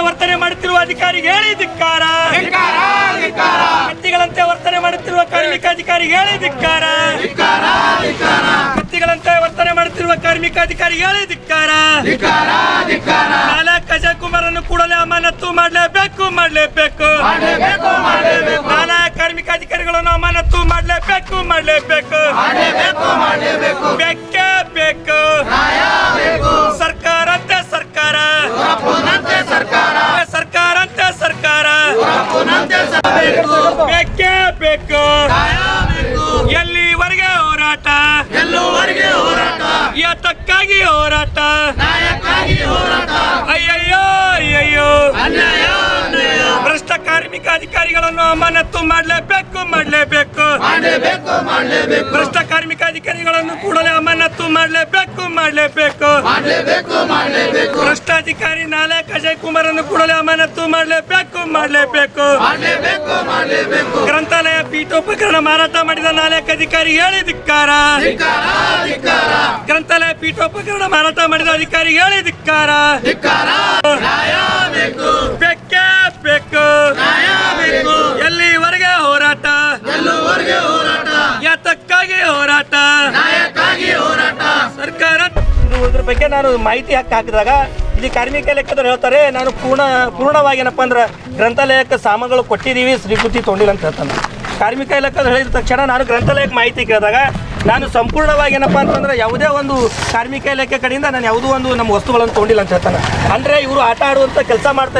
ವರ್ತನೆ ಮಾಡುತ್ತಿರುವ ಅಧಿಕಾರಿಗೆ ಹೇಳಿ ಧಿಕ್ಕಾರ. ಕತ್ತಿಗಳಂತೆ ವರ್ತನೆ ಮಾಡುತ್ತಿರುವ ಕಾರ್ಮಿಕ ಅಧಿಕಾರಿಗೆ ಹೇಳಿ ಧಿಕ್ಕಾರ. ಕತ್ತಿಗಳಂತೆ ವರ್ತನೆ ಮಾಡುತ್ತಿರುವ ಕಾರ್ಮಿಕ ಅಧಿಕಾರಿಗೆ ಹೇಳಿ ಧಿಕ್ಕಾರ. ನಾಲ್ಕು ಅಜಯ್ ಕುಮಾರ್ ಅನ್ನು ಕೂಡಲೇ ಅಮಾನತು ಮಾಡಲೇಬೇಕು. ನಾಲ್ಕು ಕಾರ್ಮಿಕ ಅಧಿಕಾರಿಗಳನ್ನು ಅಮಾನತು ಮಾಡಲೇಬೇಕು. ಬೇಕೇ ಬೇಕು. ಸರ್ಕಾರ ಅಂತೆ ಸರ್ಕಾರ. ಬೇಕೇ ಬೇಕು. ಎಲ್ಲಿವರೆಗೆ ಹೋರಾಟ? ಯಾತಕ್ಕಾಗಿ ಹೋರಾಟ? ಅಯ್ಯಯ್ಯೋ ಭ್ರಷ್ಟ ಕಾರ್ಮಿಕ ಅಧಿಕಾರಿಗಳನ್ನು ಅಮಾನತು ಮಾಡಲೇಬೇಕು. ಭ್ರಷ್ಟ ಕಾರ್ಮಿಕ ಅಧಿಕಾರಿಗಳನ್ನು ಕೂಡಲೇ ಅಮಾನತು ಮಾಡಲೇಬೇಕು. ಭ್ರಷ್ಟಾಧಿಕಾರಿ ನಾಲ್ಕು ಅಜಯ್ ಕುಮಾರ್ ಅನ್ನು ಕೂಡಲೇ ಅಮಾನತು ಮಾಡಲೇಬೇಕು. ಗ್ರಂಥಾಲಯ ಪೀಠೋಪಕರಣ ಮಾರಾಟ ಮಾಡಿದ ನಾಲ್ಕು ಅಧಿಕಾರಿ ಹೇಳಿ ಧಿಕ್ಕಾರ. ಗ್ರಂಥಾಲಯ ಪೀಠೋಪಕರಣ ಮಾರಾಟ ಮಾಡಿದ ಅಧಿಕಾರಿ ಹೇಳಿ ಧಿಕ್ಕಾರ. ಬೇಕೇ ಬೇಕು. ಎಲ್ಲಿವರೆಗೆ ಹೋರಾಟ? ಯಾತಕ್ಕಾಗಿ ಹೋರಾಟ? ಸರ್ಕಾರ ಇದ್ರ ಬಗ್ಗೆ ನಾನು ಮಾಹಿತಿ ಹಾಕಿದಾಗ ಇಲ್ಲಿ ಕಾರ್ಮಿಕ ಇಲಾಖೆದವ್ರು ಹೇಳ್ತಾರೆ, ನಾನು ಪೂರ್ಣವಾಗಿ ಏನಪ್ಪ ಅಂದ್ರೆ ಗ್ರಂಥಾಲಯಕ್ಕೆ ಸಾಮಾನುಗಳು ಕೊಟ್ಟಿದ್ದೀವಿ, ಸ್ವೀಕೃತಿ ತೊಗೊಂಡಿಲ್ಲ ಅಂತ ಹೇಳ್ತಾನೆ. ಕಾರ್ಮಿಕ ಇಲಾಖೆ ಹೇಳಿದ ತಕ್ಷಣ ನಾನು ಗ್ರಂಥಾಲಯಕ್ಕೆ ಮಾಹಿತಿ ಕೇಳಿದಾಗ ನಾನು ಸಂಪೂರ್ಣವಾಗಿ ಏನಪ್ಪ ಅಂತಂದ್ರೆ ಯಾವುದೇ ಒಂದು ಕಾರ್ಮಿಕ ಇಲಾಖೆ ಕಡೆಯಿಂದ ನಾನು ಯಾವುದೋ ಒಂದು ನಮ್ಮ ವಸ್ತುಗಳನ್ನು ತೊಗೊಂಡಿಲ್ಲ ಅಂತ ಹೇಳ್ತಾನೆ. ಅಂದರೆ ಇವರು ಆಟ ಆಡುವಂಥ ಕೆಲಸ ಮಾಡ್ತಾರೆ.